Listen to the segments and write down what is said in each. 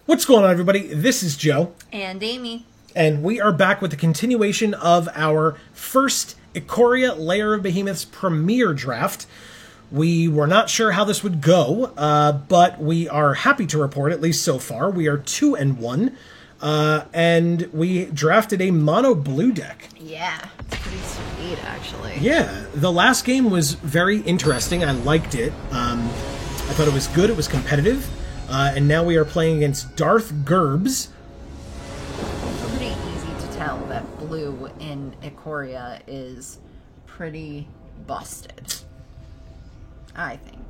What's going on, everybody? This is Joe. And Amy. And we are back with the continuation of our first Ikoria Lair of Behemoths premiere draft. We were not sure how this would go, but we are happy to report, at least so far, we are 2-1. And we drafted a mono blue deck. Yeah, it's pretty sweet, actually. Yeah, the last game was very interesting. I liked it. I thought it was good. It was competitive. And now we are playing against Darth Gerbs. Pretty easy to tell that blue in Ikoria is pretty busted, I think.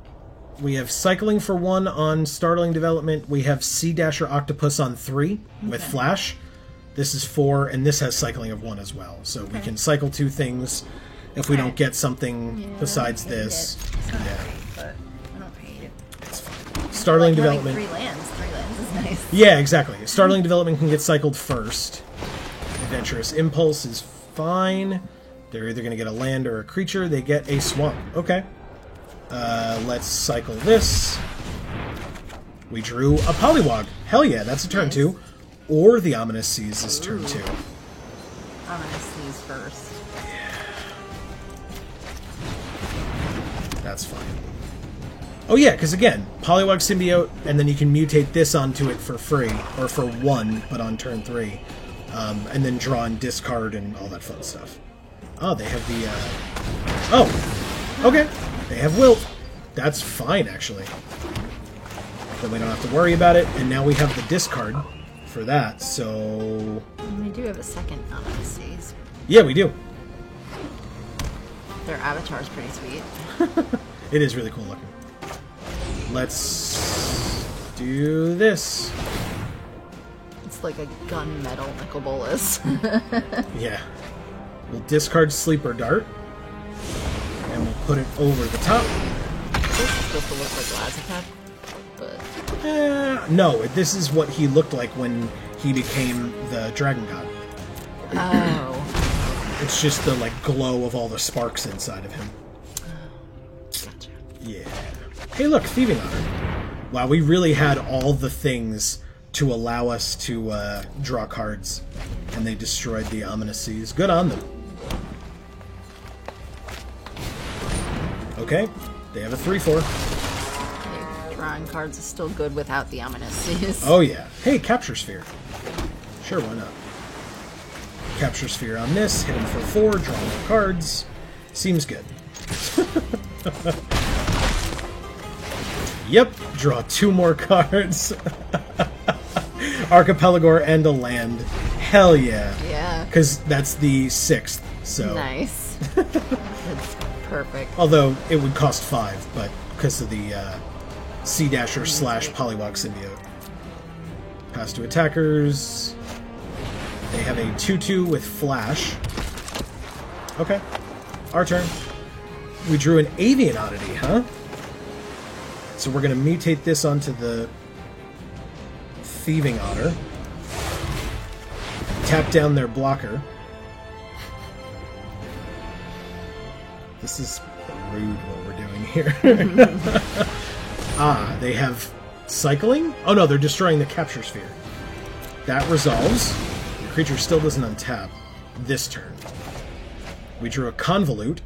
We have Cycling for 1 on Startling Development. We have Sea Dasher Octopus on 3 with Flash. This is 4, and this has Cycling of 1 as well. So we can cycle 2 things if we don't get something besides this. It's not great, but I don't hate it. It's fine. Startling Development. 3 lands. 3 lands is nice. Yeah, exactly. Startling Development can get cycled first. Adventurous Impulse is fine. They're either going to get a land or a creature. They get a swamp. Okay. Let's cycle this. We drew a Poliwag. Hell yeah, that's a turn 2. Or the Ominous Seas is turn 2. Ominous Seas first. That's fine. Oh yeah, because again, Poliwag Symbiote, and then you can mutate this onto it for free, or for 1, but on turn 3. And then draw and discard and all that fun stuff. Oh, they have the, Oh! Okay. They have Wilt. That's fine, actually. Then we don't have to worry about it, and now we have the discard for that, so... And they do have a second Ominous Seas. Yeah, we do. Their avatar's pretty sweet. It is really cool looking. Let's do this. It's like a gunmetal Nicobolus. Yeah. We'll discard Sleeper Dart. And we'll put it over the top. This is supposed to look like Lazaketh, but... No, this is what he looked like when he became the Dragon God. Oh. It's just the, like, glow of all the sparks inside of him. Gotcha. Yeah. Hey, look, Thieving Otter. Wow, we really had all the things to allow us to draw cards, and they destroyed the Ominous Seas. Good on them. Okay, they have a 3/4. Hey, drawing cards is still good without the Ominous Seas. Oh yeah. Hey, Capture Sphere. Sure, why not? Capture Sphere on this, hit him for 4, draw more cards. Seems good. Yep, draw 2 more cards. Archipelagor and a land. Hell yeah. Yeah. Because that's the 6th, so... Nice. That's perfect. Although, it would cost 5, but because of the Sea Dasher / Poliwag Symbiote. Pass to attackers. They have a 2/2 with Flash. Okay. Our turn. We drew an Avian Oddity, huh? So we're going to mutate this onto the Thieving Otter. Tap down their blocker. This is rude what we're doing here. They have Cycling? Oh no, they're destroying the Capture Sphere. That resolves. The creature still doesn't untap this turn. We drew a Convolute.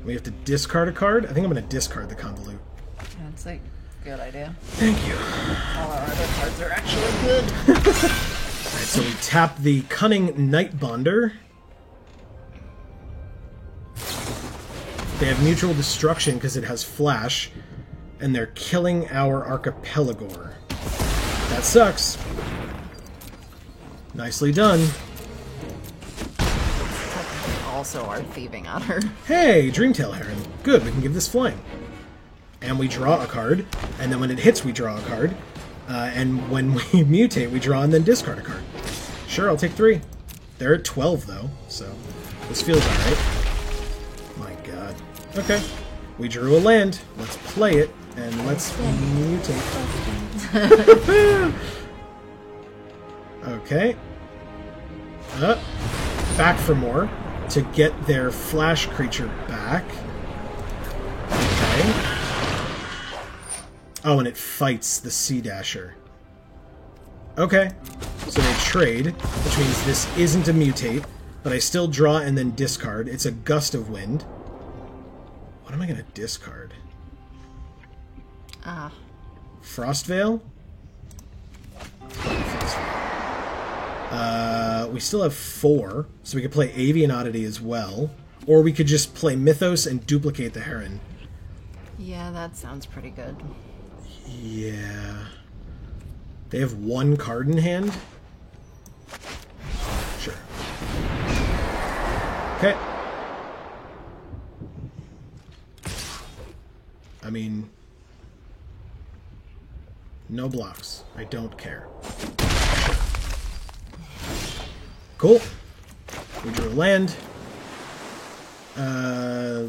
We have to discard a card. I think I'm going to discard the Convolute. That's like a good idea. Thank you. All our other cards are actually good. Alright, so we tap the Cunning Nightbonder. They have Mutual Destruction because it has Flash, and they're killing our Archipelagor. That sucks. Nicely done. Also our Thieving Otter. Hey, Dreamtail Heron. Good, we can give this flying. And we draw a card, and then when it hits, we draw a card. And when we mutate, we draw and then discard a card. Sure, I'll take 3. They're at 12, though, so this feels alright. My god. Okay. We drew a land. Let's play it, and let's mutate. Okay. Back for more to get their Flash creature back. Okay. Oh, and it fights the Sea Dasher. Okay. So they trade, which means this isn't a mutate, but I still draw and then discard. It's a Gust of Wind. What am I going to discard? Frostveil? We still have 4, so we could play Avian Oddity as well. Or we could just play Mythos and duplicate the Heron. Yeah, that sounds pretty good. Yeah. They have 1 card in hand? Sure. Okay. I mean... no blocks. I don't care. Cool. We drew a land.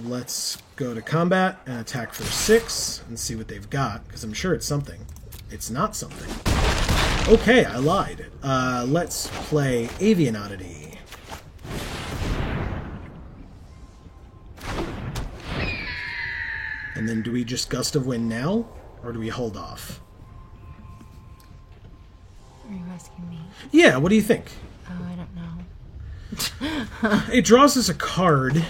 Let's go to combat and attack for 6 and see what they've got, because I'm sure it's something. It's not something. Okay, I lied. Let's play Avian Oddity. And then do we just Gust of Wind now, or do we hold off? Are you asking me? Yeah, what do you think? Oh, I don't know. It draws us a card,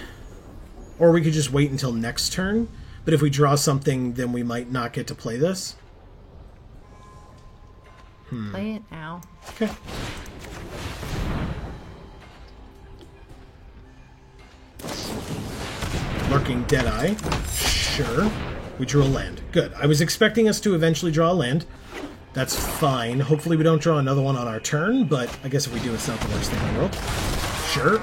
or we could just wait until next turn, but if we draw something, then we might not get to play this. Play it now. Okay. Lurking Deadeye. Sure. We drew a land. Good. I was expecting us to eventually draw a land. That's fine. Hopefully we don't draw another one on our turn, but I guess if we do, it's not the worst thing in the world. Sure.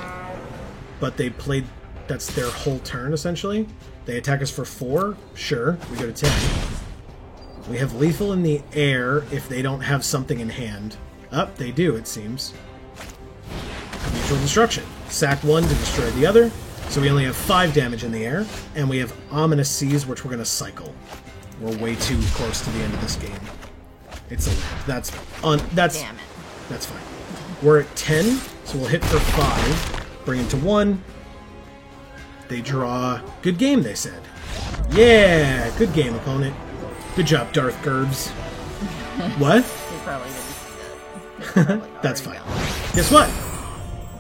But they played... that's their whole turn, essentially. They attack us for 4. Sure. We go to 10. We have lethal in the air if they don't have something in hand. They do, it seems. Mutual destruction. Sack 1 to destroy the other. So we only have 5 damage in the air. And we have Ominous Seas, which we're going to cycle. We're way too close to the end of this game. It's a land. Damn it. That's fine. We're at 10, so we'll hit for 5. Bring it to 1. They draw... good game, they said. Yeah! Good game, opponent. Good job, Darth Gerbs. What? They probably didn't see that. That's fine. Guess what?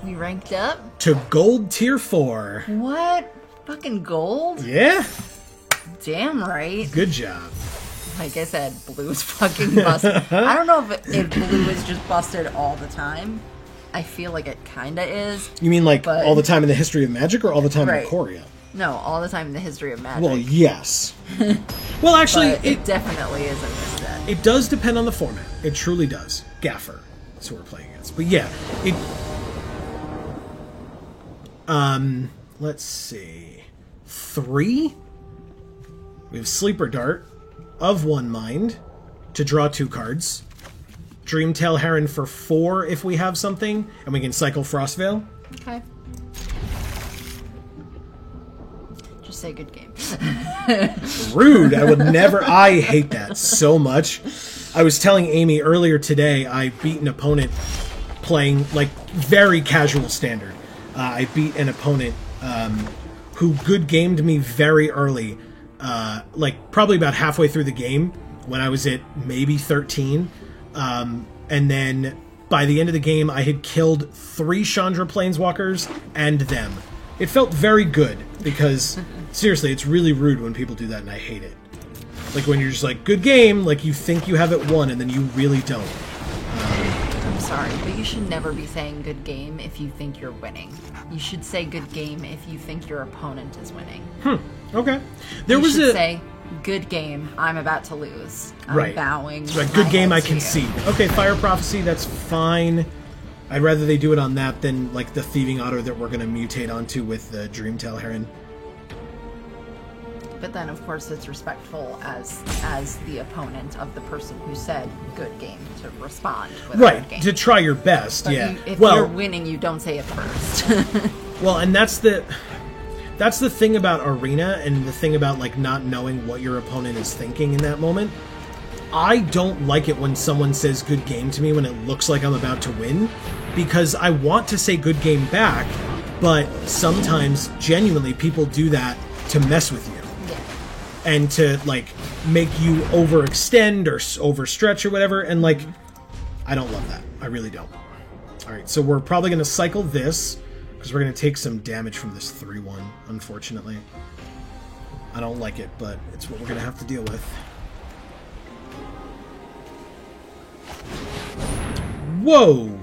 We ranked up? To Gold Tier 4. What? Fucking gold? Yeah? Damn right. Good job. Like I said, blue is fucking busted. I don't know if blue is just busted all the time. I feel like it kinda is. You mean like but... all the time in the history of Magic or all the time right. in Ikoria? No, all the time in the history of Magic. Well, yes. Well, actually... it definitely isn't this set. It does depend on the format. It truly does. Gaffer. That's who we're playing against. But yeah, it... let's see. 3? We have Sleeper Dart of 1 mind to draw 2 cards. Dreamtail Heron for 4 if we have something, and we can cycle Frostveil. Okay. Just say good game. Rude. I would never... I hate that so much. I was telling Amy earlier today I beat an opponent playing, like, very casual standard. I beat an opponent who good gamed me very early, like probably about halfway through the game when I was at maybe 13. And then by the end of the game, I had killed 3 Chandra Planeswalkers and them. It felt very good because, seriously, it's really rude when people do that, and I hate it. Like when you're just like, good game, like you think you have it won, and then you really don't. I'm sorry, but you should never be saying good game if you think you're winning. You should say good game if you think your opponent is winning. Okay. You should say good game, I'm about to lose. I'm bowing. Right, good game, I concede. Okay, Fire Prophecy, that's fine. I'd rather they do it on that than like the Thieving Otter that we're going to mutate onto with the Dreamtail Heron. But then, of course, it's respectful as the opponent of the person who said good game to respond with a good game. To try your best, but yeah. If you're winning, you don't say it first. Well, and that's the thing about Arena and the thing about like not knowing what your opponent is thinking in that moment. I don't like it when someone says good game to me when it looks like I'm about to win, because I want to say good game back, but sometimes genuinely people do that to mess with you. And to, like, make you overextend or overstretch or whatever. And, like, I don't love that. I really don't. Alright, so we're probably going to cycle this, because we're going to take some damage from this 3-1, unfortunately. I don't like it, but it's what we're going to have to deal with. Whoa!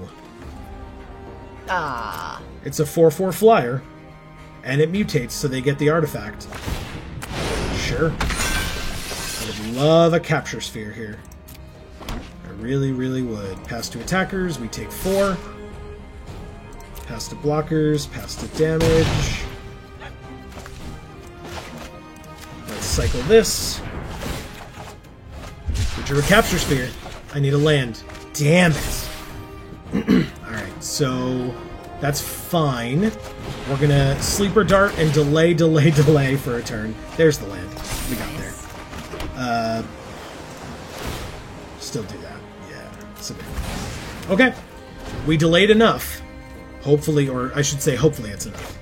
Ah. It's a 4/4 flyer, and it mutates, so they get the artifact. Sure. I would love a capture sphere here. I really, really would. Pass to attackers, we take 4. Pass to blockers, pass to damage. Let's cycle this. Drew a capture sphere. I need a land. Damn it! Alright, so that's fine. We're gonna sleeper dart and delay for a turn. There's the land. We got there. Still do that. Yeah, it's a bit. Okay. We delayed enough. Hopefully, or I should say hopefully it's enough.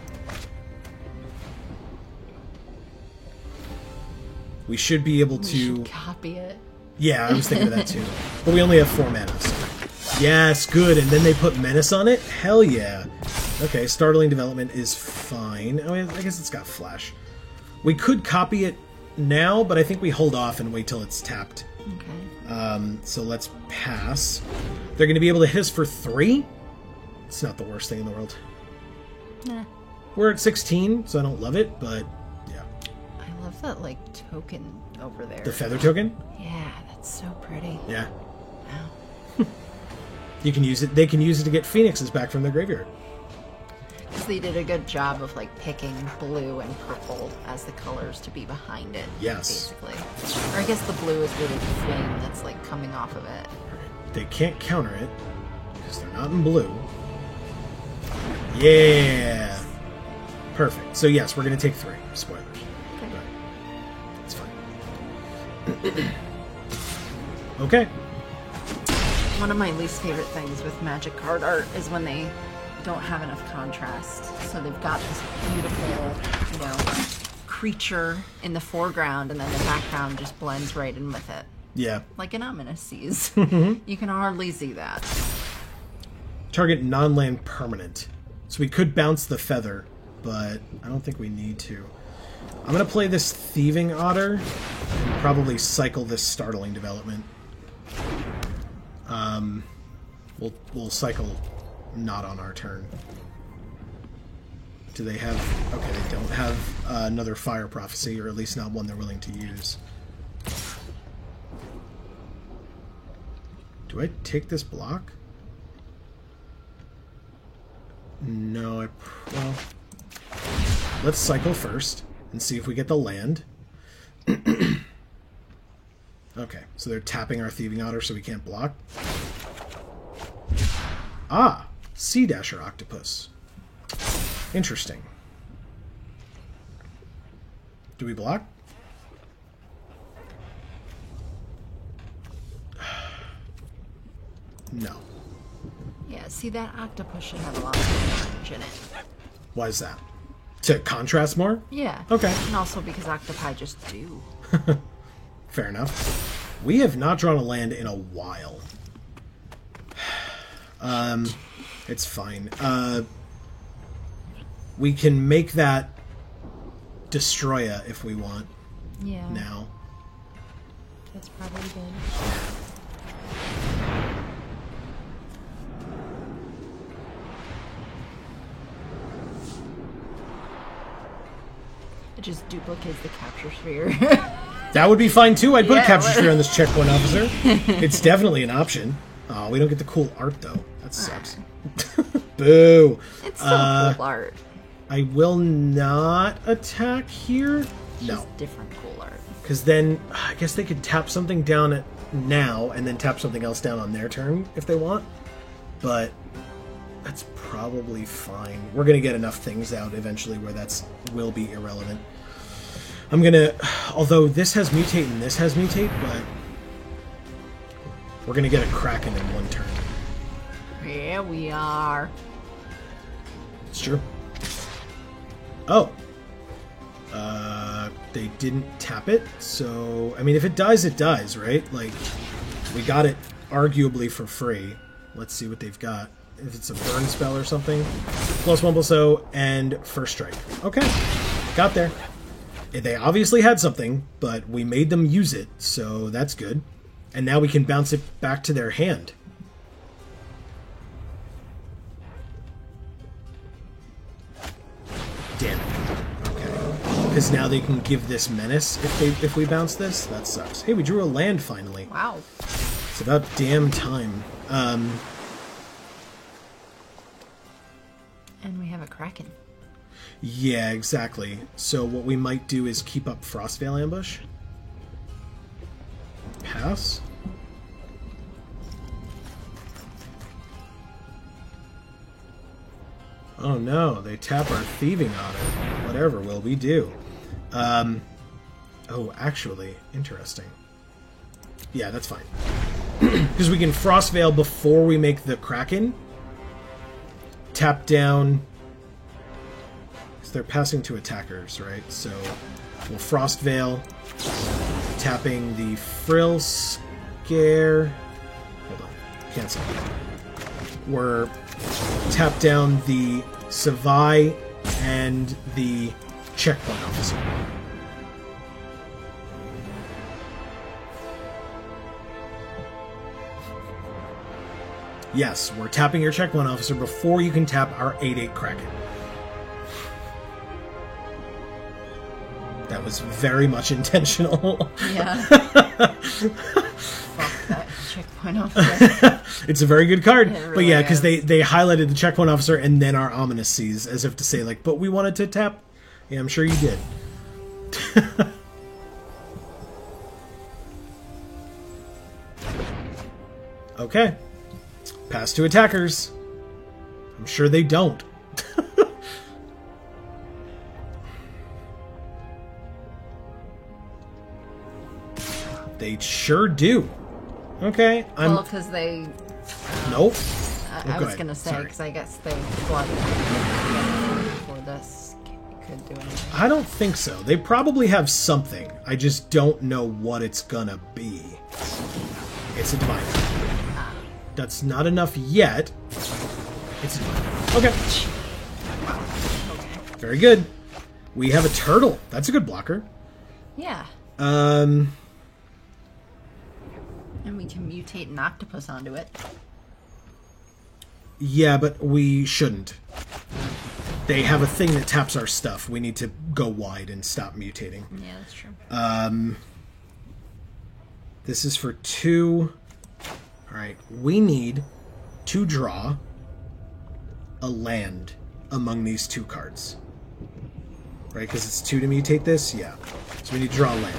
We should be able to... We should copy it. Yeah, I was thinking of that too. But we only have 4 mana, so... Yes, good, and then they put Menace on it? Hell yeah. Okay, Startling Development is fine. I mean, I guess it's got Flash. We could copy it now, but I think we hold off and wait till it's tapped. Okay. So let's pass. They're going to be able to hit us for 3? It's not the worst thing in the world. Nah. We're at 16, so I don't love it, but yeah. I love that, like, token over there. The feather token? Yeah, that's so pretty. Yeah. Wow. You can use it. They can use it to get phoenixes back from their graveyard. So they did a good job of, like, picking blue and purple as the colors to be behind it. Yes. Basically. Or I guess the blue is really the flame that's, like, coming off of it. They can't counter it because they're not in blue. Yeah. Perfect. So yes, we're going to take 3. Spoilers. Okay. It's fine. Okay. One of my least favorite things with Magic card art is when they don't have enough contrast. So they've got this beautiful, you know, creature in the foreground, and then the background just blends right in with it. Yeah. Like an Ominous Seas. You can hardly see that. Target non-land permanent. So we could bounce the feather, but I don't think we need to. I'm going to play this Thieving Otter and probably cycle this Startling Development. We'll cycle not on our turn. Do they have... Okay, they don't have another Fire Prophecy, or at least not one they're willing to use. Do I take this block? No, well... Let's cycle first and see if we get the land. Okay, so they're tapping our Thieving Otter so we can't block. Ah! Sea Dasher Octopus. Interesting. Do we block? No. Yeah, see, that octopus should have a lot of orange in it. Why is that? To contrast more? Yeah. Okay. And also because octopi just do. Fair enough. We have not drawn a land in a while. It's fine. We can make that Destroya if we want. Yeah. Now. That's probably good. It just duplicates the capture sphere. That would be fine too. I'd put a Yeah, capture what- sphere on this checkpoint officer. It's definitely an option. Oh, we don't get the cool art though. That sucks. Boo. It's so cool art. I will not attack here. It's No. just different cool art. Because then, I guess they could tap something down at now and then tap something else down on their turn if they want. But that's probably fine. We're going to get enough things out eventually where that's will be irrelevant. I'm going to... Although this has Mutate and this has Mutate, but... We're going to get a Kraken in one turn. Yeah, we are. It's true. Oh. They didn't tap it, so... I mean, if it dies, it dies, right? Like, we got it arguably for free. Let's see what they've got. If it's a burn spell or something. +1/+0 and first strike. Okay, got there. They obviously had something, but we made them use it, so that's good. And now we can bounce it back to their hand. Damn it. Okay. Because now they can give this menace if we bounce this. That sucks. Hey, we drew a land finally. Wow. It's about damn time. And we have a Kraken. Yeah, exactly. So what we might do is keep up Frostveil Ambush. Pass. Oh no, they tap our Thieving Otter. Whatever will we do? Oh, actually, interesting. Yeah, that's fine. Because we can Frostveil before we make the Kraken. Tap down. Because they're passing to attackers, right? So we'll Frostveil. Tapping the Frill Scare. Hold on. Cancel. We're tap down the Savai and the Checkpoint Officer. Yes, we're tapping your Checkpoint Officer before you can tap our 8/8 Kraken. That was very much intentional. Yeah. Fuck that Checkpoint Officer. It's a very good card. It really but yeah, because is. they highlighted the Checkpoint Officer and then our Ominous Seas, as if to say, like, but we wanted to tap. Yeah, I'm sure you did. Okay. Pass to attackers. I'm sure they don't. They sure do. Okay, I'm... Well, because they... Nope. I go was ahead. going to say, Sorry. because I guess they flooded before this could do anything. I don't think so. They probably have something. I just don't know what it's gonna be. It's a Divine. That's not enough yet. It's a Divine. Okay. Very good. We have a turtle. That's a good blocker. Yeah. And we can mutate an octopus onto it. Yeah, but we shouldn't. They have a thing that taps our stuff. We need to go wide and stop mutating. Yeah, that's true. This is for 2. Alright, we need to draw a land among these 2 cards. Right, because it's 2 to mutate this? Yeah. So we need to draw a land.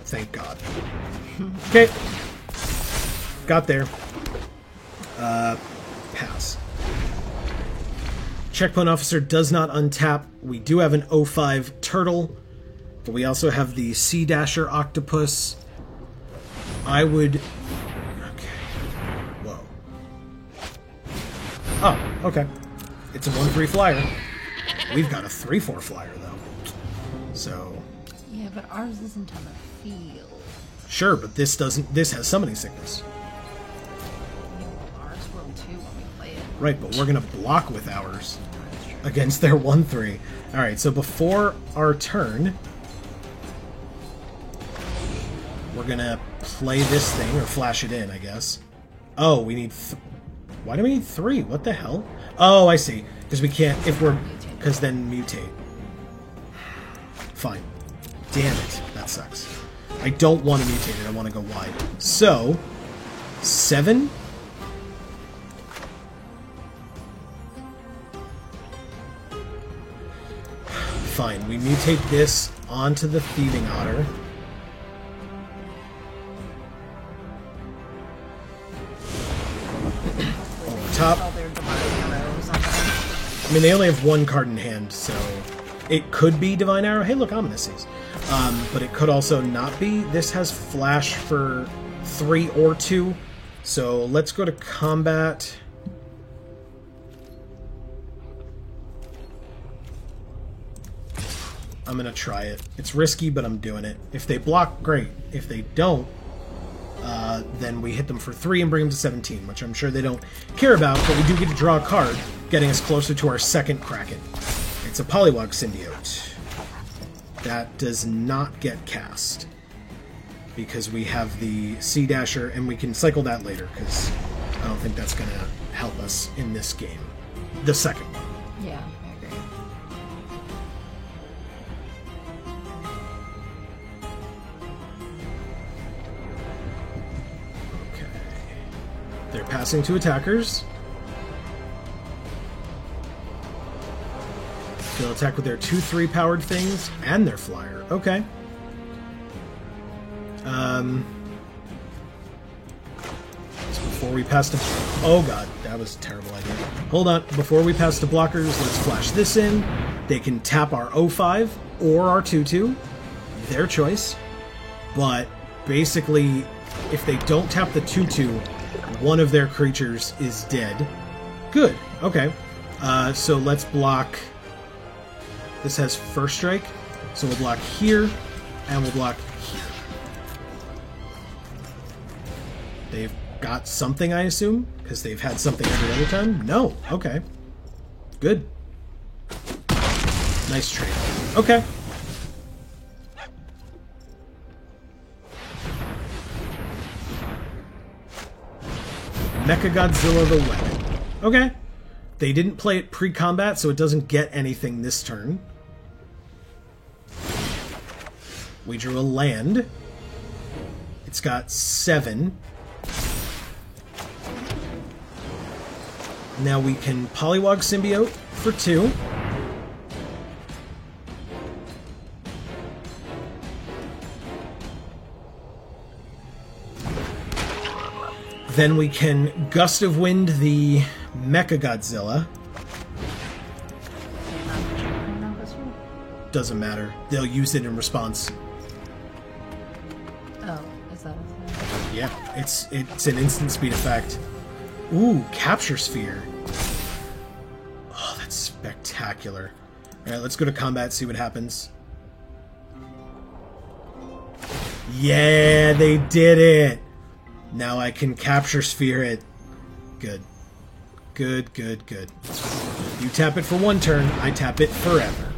Thank God. Okay. Got there. Pass. Checkpoint Officer does not untap. We do have an 05 Turtle, but we also have the Sea Dasher Octopus. I would... Okay. Whoa. Oh, okay. It's a 1/3 flyer. We've got a 3/4 flyer, though. So... Yeah, but ours isn't on the field. Sure, but this doesn't... This has Summoning Sickness. Yeah, well, ours will too when we play it. Right, but we're going to block with ours against their 1/3. Alright, so before our turn, we're going to play this thing, or flash it in, I guess. Oh, we need... Why do we need 3? What the hell? Oh, I see. Because we can't... If we're... Because then mutate. Fine. Damn it. That sucks. I don't want to mutate it. I want to go wide. So, 7... Fine, we mutate this onto the Thieving Otter. Over top. All their divine arrows on them. I mean, they only have 1 card in hand, so it could be Divine Arrow. Hey, look, Ominous Seas. But it could also not be. This has Flash for 3 or 2. So let's go to combat. I'm going to try it. It's risky, but I'm doing it. If they block, great. If they don't, then we hit them for 3 and bring them to 17, which I'm sure they don't care about, but we do get to draw a card, getting us closer to our second Kraken. It's a Poliwag Symbiote. That does not get cast, because we have the Sea Dasher, and we can cycle that later, because I don't think that's going to help us in this game. The second one. Yeah, I agree. Okay. They're passing to attackers. They'll attack with their 2/3 powered things and their flyer. Okay. So before we pass to... Oh god, that was a terrible idea. Hold on. Before we pass to blockers, let's flash this in. They can tap our 0-5 or our 2/2. Their choice. But basically, if they don't tap the 2/2, one of their creatures is dead. Good. Okay. So let's block... This has First Strike, so we'll block here, and we'll block here. They've got something, I assume, because they've had something every other time? No. Okay. Good. Nice trade. Okay. Mechagodzilla the Weapon. Okay. They didn't play it pre-combat, so it doesn't get anything this turn. We drew a land. It's got 7. Now we can Poliwag Symbiote for 2. Then we can Gust of Wind the Mechagodzilla. Doesn't matter. They'll use it in response. Oh, is that a thing? Yeah, it's an instant speed effect. Ooh, Capture Sphere. Oh, that's spectacular. Alright, let's go to combat, see what happens. Yeah, they did it! Now I can Capture Sphere it. Good. Good, good, good. You tap it for 1 turn, I tap it forever.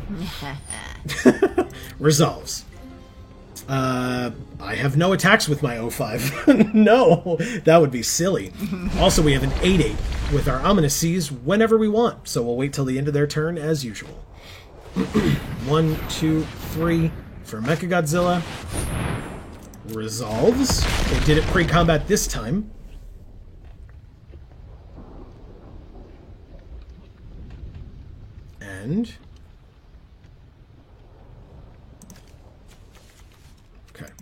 Resolves. I have no attacks with my 0-5. No, that would be silly. Also, we have an 8/8 with our Ominous Seas whenever we want, so we'll wait till the end of their turn as usual. 1, 2, 3 for Mechagodzilla. Resolves. They did it pre-combat this time. And... okay.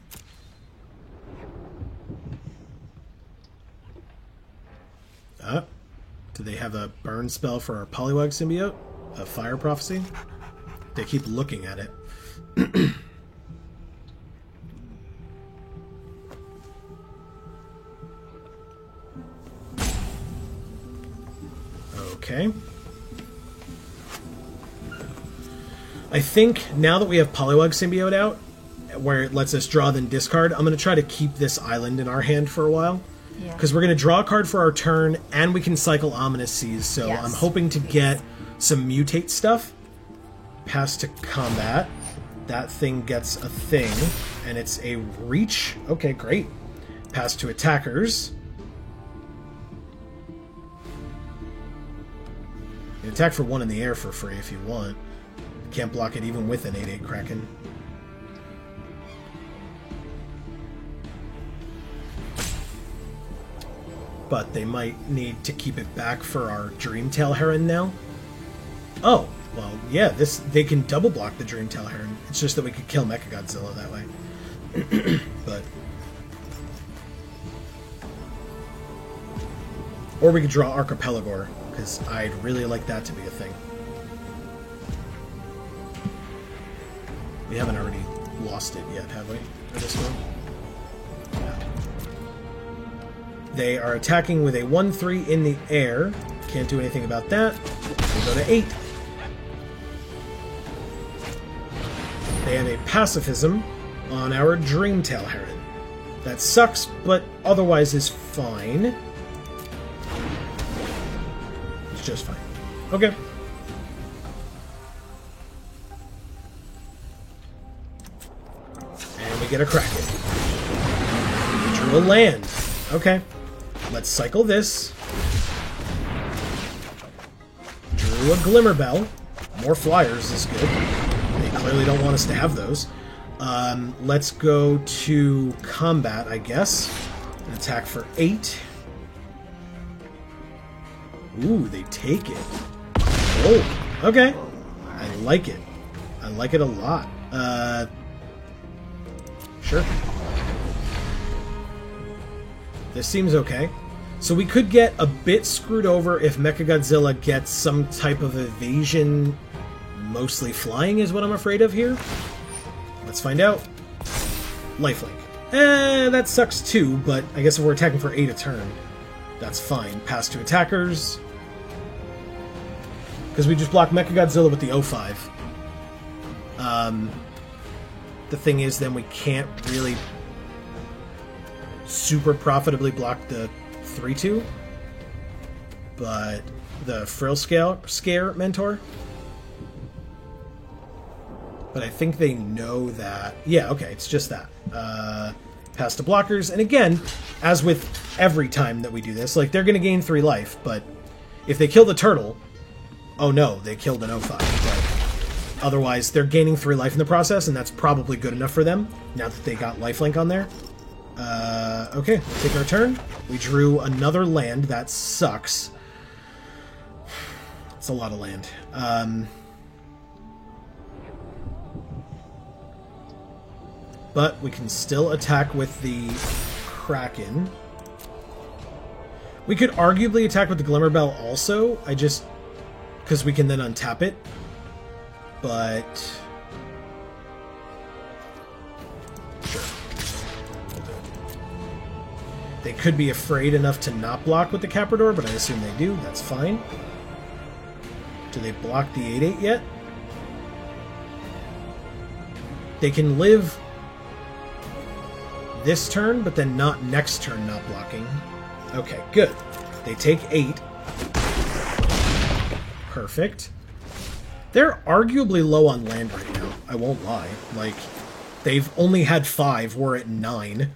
Do they have a burn spell for our Poliwag Symbiote? A Fire Prophecy? They keep looking at it. Okay. I think now that we have Poliwag Symbiote out, where it lets us draw then discard, I'm going to try to keep this island in our hand for a while. Yeah. Because we're going to draw a card for our turn, and we can cycle Ominous Seas, so Yes. I'm hoping to get some mutate stuff. Pass to combat. That thing gets a thing, and it's a reach. Okay, great. Pass to attackers. You can attack for 1 in the air for free if you want. You can't block it even with an 8/8 Kraken. But they might need to keep it back for our Dreamtail Heron now. Oh, well, yeah, they can double block the Dreamtail Heron. It's just that we could kill Mechagodzilla that way. But... or we could draw Archipelagor, because I'd really like that to be a thing. We haven't already lost it yet, have we? For this one? No. They are attacking with a 1/3 in the air. Can't do anything about that. They go to 8. They have a pacifism on our Dreamtail Heron. That sucks, but otherwise is fine. It's just fine. Okay. And we get a Kraken. We drew a land. Okay. Let's cycle this. Drew a Glimmerbell. More flyers is good. They clearly don't want us to have those. Let's go to combat, I guess. An attack for 8. Ooh, they take it. Oh, okay. I like it. I like it a lot. Sure. This seems okay. So we could get a bit screwed over if Mechagodzilla gets some type of evasion. Mostly flying is what I'm afraid of here. Let's find out. Lifelink. That sucks too, but I guess if we're attacking for 8 a turn, that's fine. Pass to attackers. Because we just block Mechagodzilla with the 0-5. The thing is, then we can't really super profitably block the 3-2. But the Frill Scare Mentor. But I think they know that. Yeah, okay, it's just that. Pass to blockers. And again, as with every time that we do this, like, they're going to gain 3 life, but if they kill the turtle... Oh no, they killed an 0-5. But otherwise, they're gaining 3 life in the process, and that's probably good enough for them, now that they got lifelink on there. Okay, we'll take our turn. We drew another land. That sucks. It's a lot of land. But we can still attack with the Kraken. We could arguably attack with the Glimmerbell also. I just... because we can then untap it. But... sure. We'll do it. They could be afraid enough to not block with the Caprador, but I assume they do. That's fine. Do they block the 8-8 yet? They can live... this turn, but then not next turn not blocking. Okay, good. They take 8. Perfect. They're arguably low on land right now, I won't lie. Like, they've only had 5, we're at 9.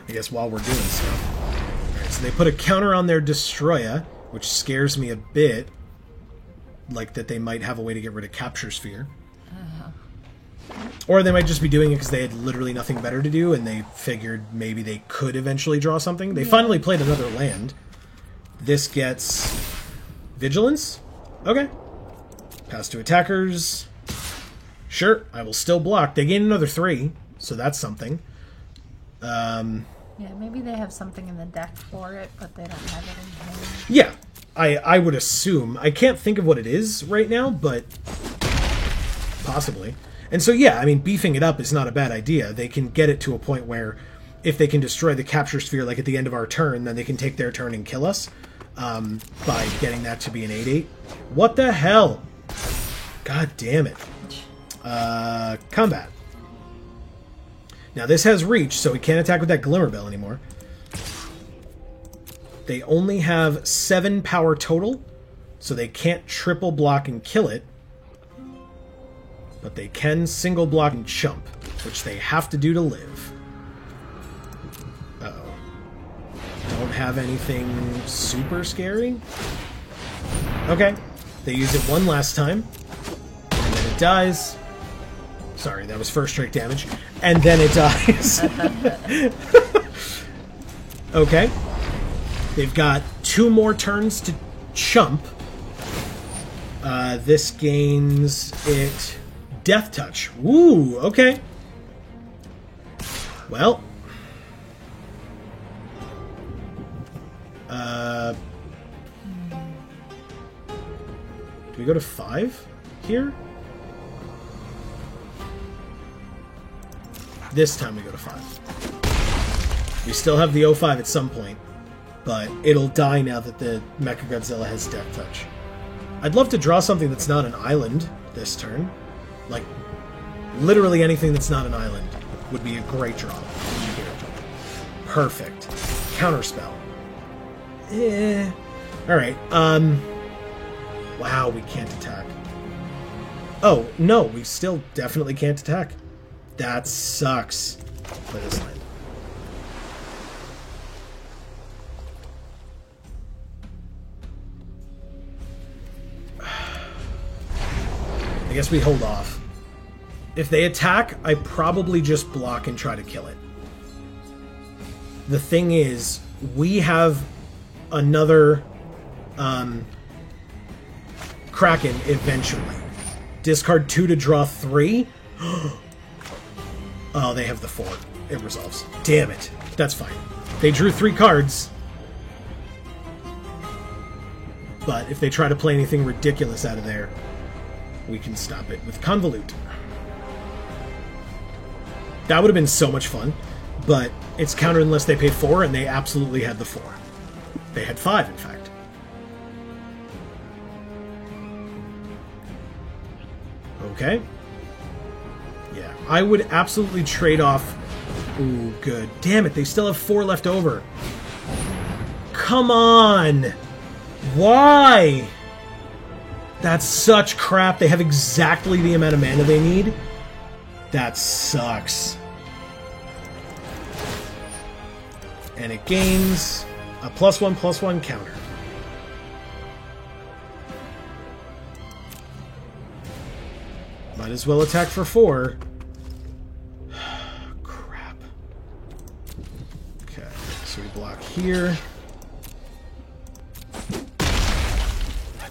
I guess while we're doing stuff. Alright, so they put a counter on their Destroya, which scares me a bit. Like that they might have a way to get rid of Capture Sphere. Or they might just be doing it because they had literally nothing better to do and they figured maybe they could eventually draw something. They finally played another land. This gets Vigilance. Okay. Pass to attackers. Sure, I will still block. They gain another 3, so that's something. Yeah, maybe they have something in the deck for it, but they don't have it in hand. Yeah, I would assume. I can't think of what it is right now, but possibly. And so, yeah, I mean, beefing it up is not a bad idea. They can get it to a point where if they can destroy the Capture Sphere, like at the end of our turn, then they can take their turn and kill us by getting that to be an 8-8. What the hell? God damn it. Combat. Now, this has reach, so we can't attack with that Glimmerbell anymore. They only have 7 power total, so they can't triple block and kill it. But they can single block and chump, which they have to do to live. Uh-oh. Don't have anything super scary? Okay. They use it one last time, and then it dies. Sorry, that was first strike damage. And then it dies. Okay. They've got 2 more turns to chump. This gains it Death Touch. Woo, okay. Well. Do we go to 5 here? This time we go to 5. We still have the 0-5 at some point, but it'll die now that the Mechagodzilla has Death Touch. I'd love to draw something that's not an island this turn. Like, literally anything that's not an island would be a great draw. Here. Perfect. Counterspell. Alright, wow, we can't attack. Oh, no, we still definitely can't attack. That sucks. Play this land. I guess we hold off. If they attack, I probably just block and try to kill it. The thing is, we have another Kraken eventually. Discard 2 to draw 3. Oh, they have the 4. It resolves. Damn it. That's fine. They drew 3 cards. But if they try to play anything ridiculous out of there, we can stop it with Convolute. That would have been so much fun, but it's counter unless they pay 4, and they absolutely had the 4. They had 5, in fact. Okay. Yeah, I would absolutely trade off... Ooh, good. Damn it, they still have 4 left over. Come on! Why? That's such crap. They have exactly the amount of mana they need. That sucks. And it gains a +1/+1 counter. Might as well attack for 4. Crap. Okay, so we block here.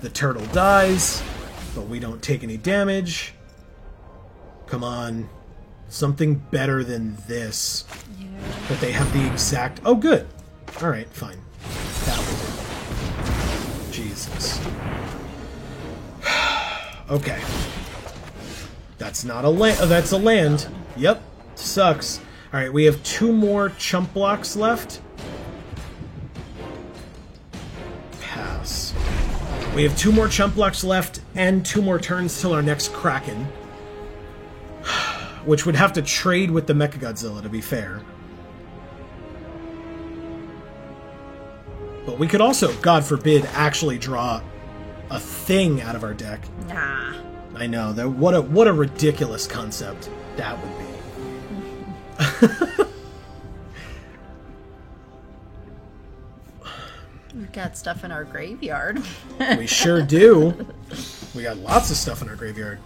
The turtle dies, but we don't take any damage. Come on. Something better than this. Yeah. But they have the exact... Oh, good. Alright, fine. That will do. Jesus. Okay. That's not a land. Oh, that's a land. Yep. Sucks. Alright, we have 2 more chump blocks left. Pass. We have 2 more chump blocks left and 2 more turns till our next Kraken. Which would have to trade with the Mechagodzilla, to be fair. But we could also, God forbid, actually draw a thing out of our deck. Nah. I know. That what a ridiculous concept that would be. We've got stuff in our graveyard. We sure do. We got lots of stuff in our graveyard.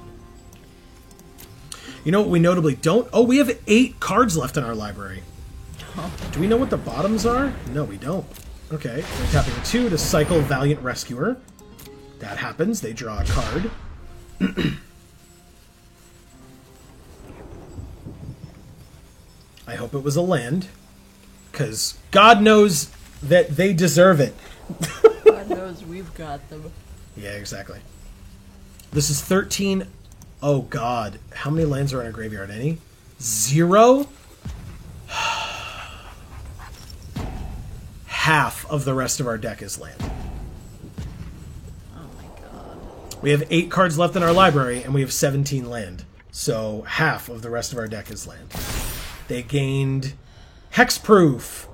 You know what we notably don't? Oh, we have 8 cards left in our library. Do we know what the bottoms are? No, we don't. Okay, we're tapping 2 to cycle Valiant Rescuer. That happens. They draw a card. I hope it was a land. Because God knows that they deserve it. God knows we've got them. Yeah, exactly. This is 13... Oh, God. How many lands are in our graveyard? Any? 0? Half of the rest of our deck is land. Oh, my God. We have 8 cards left in our library, and we have 17 land. So, half of the rest of our deck is land. They gained Hexproof.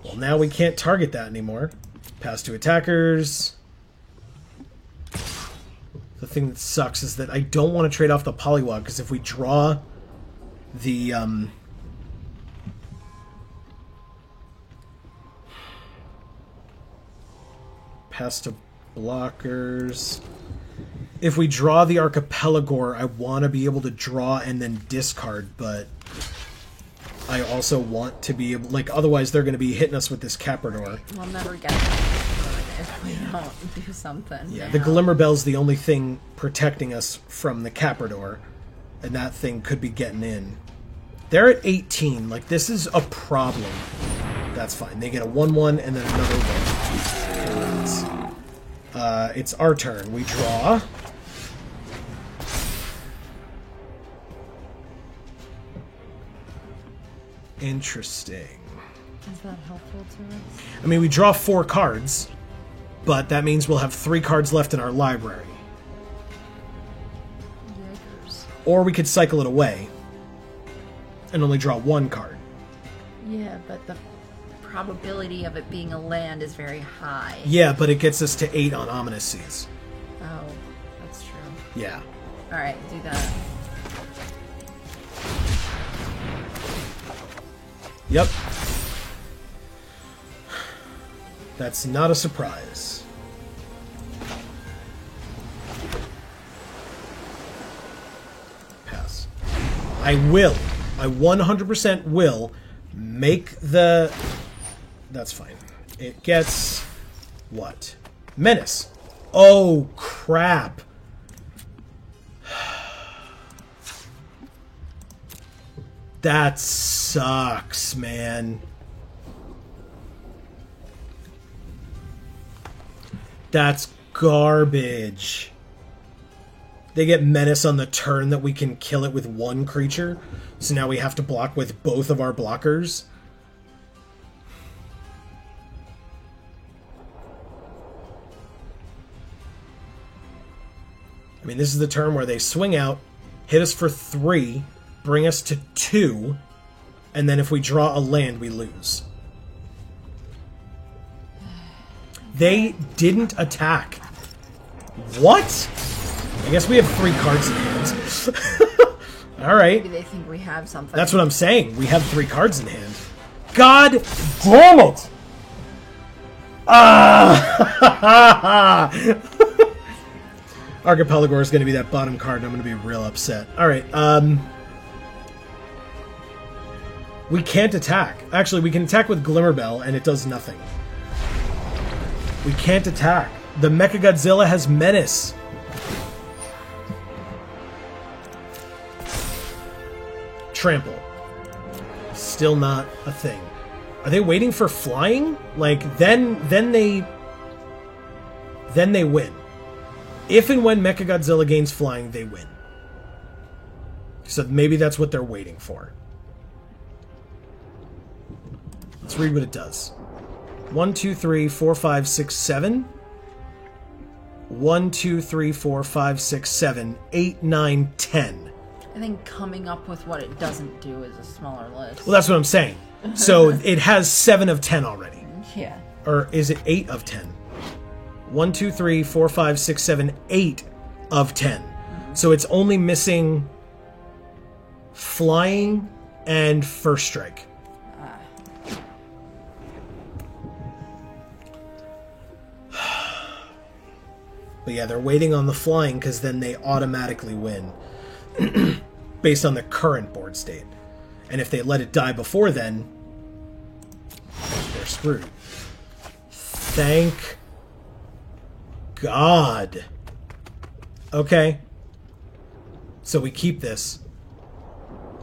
Well, now we can't target that anymore. Pass to attackers. The thing that sucks is that I don't want to trade off the Poliwag, because if we draw the... pass to blockers... If we draw the Archipelagore, I want to be able to draw and then discard, but I also want to be able... Like, otherwise they're going to be hitting us with this Caprador. We'll never get it if we don't do something. Yeah, now. the Glimmerbell's the only thing protecting us from the Caprador, and that thing could be getting in. They're at 18. Like, this is a problem. That's fine. They get a 1/1 and then another 1. It's our turn. We draw. Interesting. Is that helpful to us? I mean, we draw 4 cards, but that means we'll have 3 cards left in our library. Or we could cycle it away and only draw one card. Yeah, but the probability of it being a land is very high. Yeah, but it gets us to 8 on Ominous Seas. Oh, that's true. Yeah. Alright, do that. Yep. That's not a surprise. Pass. I 100% will make the... That's fine. It gets... what? Menace. Oh, crap. That sucks, man. That's garbage. They get Menace on the turn that we can kill it with one creature. So now we have to block with both of our blockers. I mean, this is the turn where they swing out, hit us for 3, bring us to 2, and then if we draw a land, we lose. They didn't attack. What? I guess we have 3 cards in hand. Alright. Maybe they think we have something. That's what I'm saying. We have 3 cards in hand. God damn it! Archipelago is going to be that bottom card, and I'm going to be real upset. Alright, we can't attack. Actually, we can attack with Glimmerbell, and it does nothing. We can't attack. The Mechagodzilla has Menace. Trample. Still not a thing. Are they waiting for flying? Like, then they win. If and when Mechagodzilla gains flying, they win. So maybe that's what they're waiting for. Let's read what it does. 1, 2, 3, 4, 5, 6, 7. 1, 2, 3, 4, 5, 6, 7, 8, 9, 10. I think coming up with what it doesn't do is a smaller list. Well, that's what I'm saying. So it has 7 of 10 already. Yeah. Or is it 8 of 10? 1, 2, 3, 4, 5, 6, 7, 8 of 10. So it's only missing flying and first strike. But yeah, they're waiting on the flying because then they automatically win. Based on the current board state. And if they let it die before then, they're screwed. Thank God. Okay. So we keep this.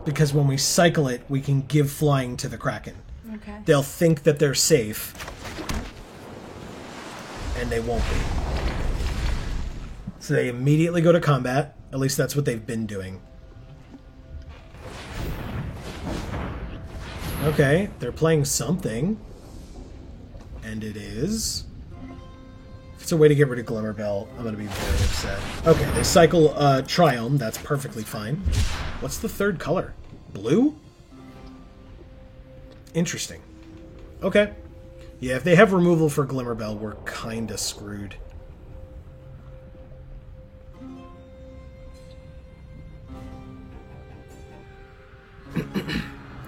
Because when we cycle it, we can give flying to the Kraken. Okay. They'll think that they're safe. And they won't be. So they immediately go to combat. At least that's what they've been doing. Okay, they're playing something. And it is... If it's a way to get rid of Glimmerbell, I'm going to be very upset. Okay, they cycle Triome. That's perfectly fine. What's the third color? Blue? Interesting. Okay. Yeah, if they have removal for Glimmerbell, we're kind of screwed.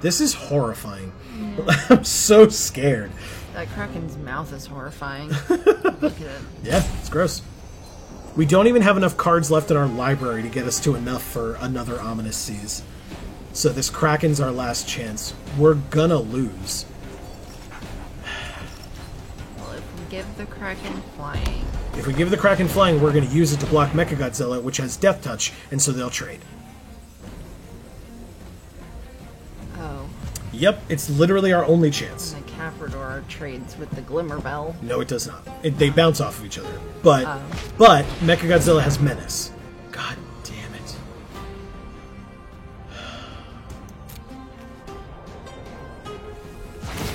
This is horrifying. Yeah. I'm so scared. That Kraken's mouth is horrifying. Look at it. Yeah, it's gross. We don't even have enough cards left in our library to get us to enough for another Ominous Seas. So this Kraken's our last chance. We're gonna lose. Well, if we give the Kraken flying... If we give the Kraken flying, we're gonna use it to block Mechagodzilla, which has Death Touch, and so they'll trade. Oh. Yep, it's literally our only chance. And the Caprador trades with the Glimmerbell. No, it does not. They bounce off of each other. But Mechagodzilla has Menace. God damn it.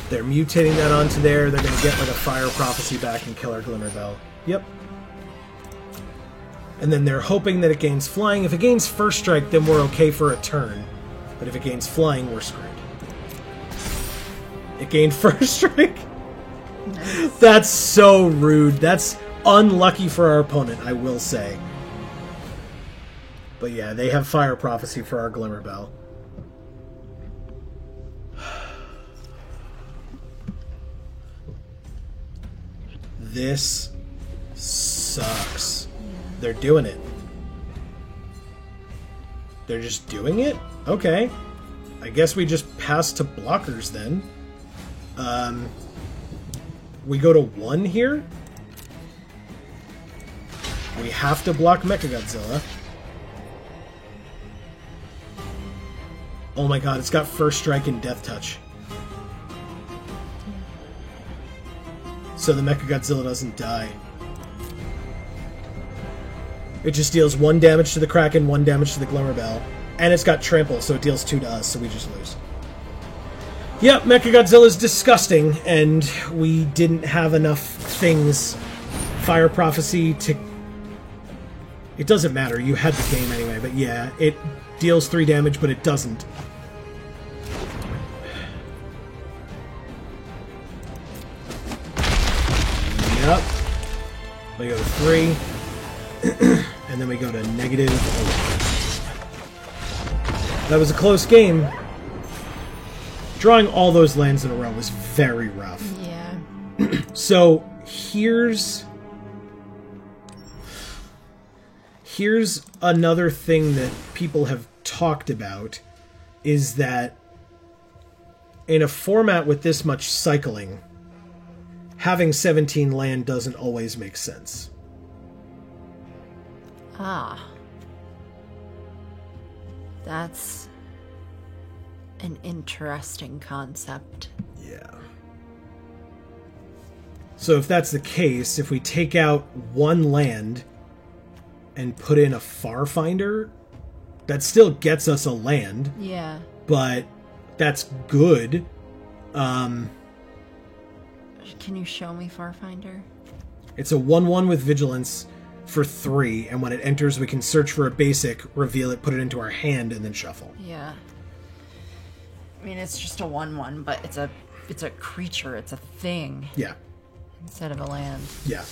They're mutating that onto there. They're going to get like a Fire Prophecy back and kill our Glimmerbell. Yep. And then they're hoping that it gains flying. If it gains first strike, then we're okay for a turn. But if it gains flying, we're screwed. It gained first strike? Nice. That's so rude. That's unlucky for our opponent, I will say. But yeah, they have Fire Prophecy for our Glimmerbell. This sucks. They're doing it. They're just doing it? Okay. I guess we just pass to blockers then. We go to 1 here. We have to block Mechagodzilla. Oh my god, it's got First Strike and Death Touch. So the Mechagodzilla doesn't die. It just deals 1 damage to the Kraken, 1 damage to the Glimmerbell. And it's got Trample, so it deals 2 to us, so we just lose. Yep, Mechagodzilla's disgusting, and we didn't have enough things. Fire Prophecy to... It doesn't matter, you had the game anyway, but yeah, it deals 3 damage, but it doesn't. Yep. We go to 3. And then we go to negative 11. That was a close game. Drawing all those lands in a row was very rough. Yeah. So, here's another thing that people have talked about, is that in a format with this much cycling, having 17 land doesn't always make sense. Ah. That's an interesting concept. Yeah. So if that's the case, if we take out 1 land and put in a Farfinder, that still gets us a land. Yeah. But that's good. Can you show me Farfinder? It's a 1/1 with Vigilance for 3, and when it enters, we can search for a basic, reveal it, put it into our hand, and then shuffle. Yeah. I mean, it's just a 1/1, but it's a creature, it's a thing. Yeah. Instead of a land. Yeah.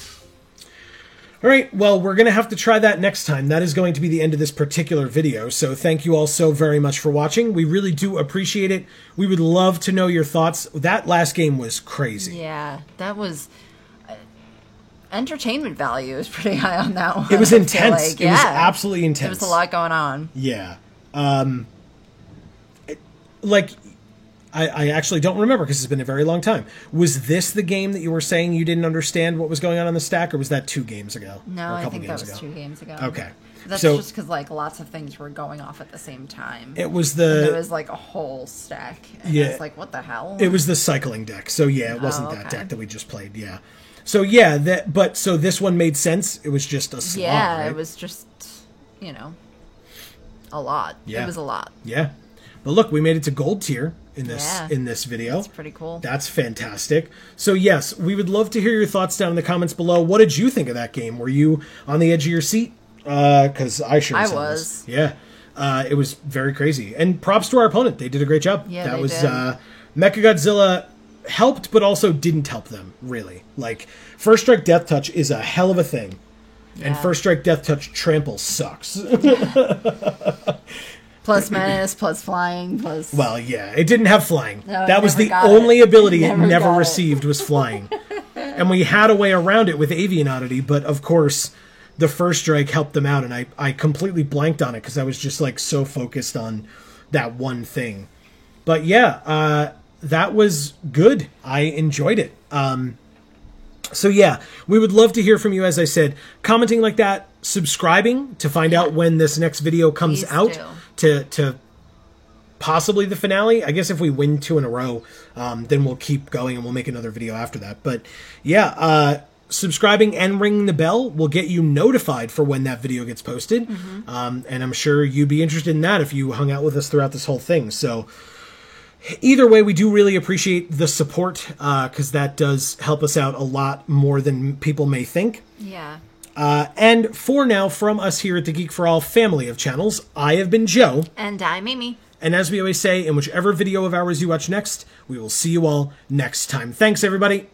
All right, well, we're going to have to try that next time. That is going to be the end of this particular video, so thank you all so very much for watching. We really do appreciate it. We would love to know your thoughts. That last game was crazy. Yeah, that was... entertainment value is pretty high on that one. It was intense. Like. It was absolutely intense. There was a lot going on. Yeah. I actually don't remember because it's been a very long time. Was this the game that you were saying you didn't understand what was going on the stack, or was that 2 games ago? No, I think that was 2 games ago. Okay. That's so, just because like lots of things were going off at the same time. It was there was like a whole stack. And yeah. It was like, what the hell? It was the cycling deck. So yeah, it wasn't that deck that we just played. Yeah. So yeah, so this one made sense. It was just a slog. Yeah, right? It was just, a lot. Yeah. It was a lot. Yeah. But look, we made it to gold tier in this video. That's pretty cool. That's fantastic. So yes, we would love to hear your thoughts down in the comments below. What did you think of that game? Were you on the edge of your seat? Because I was. Yeah. It was very crazy. And props to our opponent. They did a great job. Yeah, that they was did. Mechagodzilla helped, but also didn't help them, really. Like, First Strike Death Touch is a hell of a thing. Yeah. And First Strike Death Touch Trample sucks. Plus menace, plus flying, plus... Well, yeah, it didn't have flying. No, that was the only ability it never received was flying. And we had a way around it with Avian Oddity, but of course, the First Strike helped them out, and I completely blanked on it because I was just like so focused on that one thing. But yeah, that was good. I enjoyed it. So yeah, we would love to hear from you, as I said, commenting like that, subscribing to find out when this next video comes out to possibly the finale. I guess if we win 2 in a row, then we'll keep going and we'll make another video after that. But yeah, subscribing and ringing the bell will get you notified for when that video gets posted. And I'm sure you'd be interested in that if you hung out with us throughout this whole thing. So either way, we do really appreciate the support because that does help us out a lot more than people may think. Yeah. And for now, from us here at the Geek for All family of channels, I have been Joe. And I'm Amy. And as we always say, in whichever video of ours you watch next, we will see you all next time. Thanks, everybody.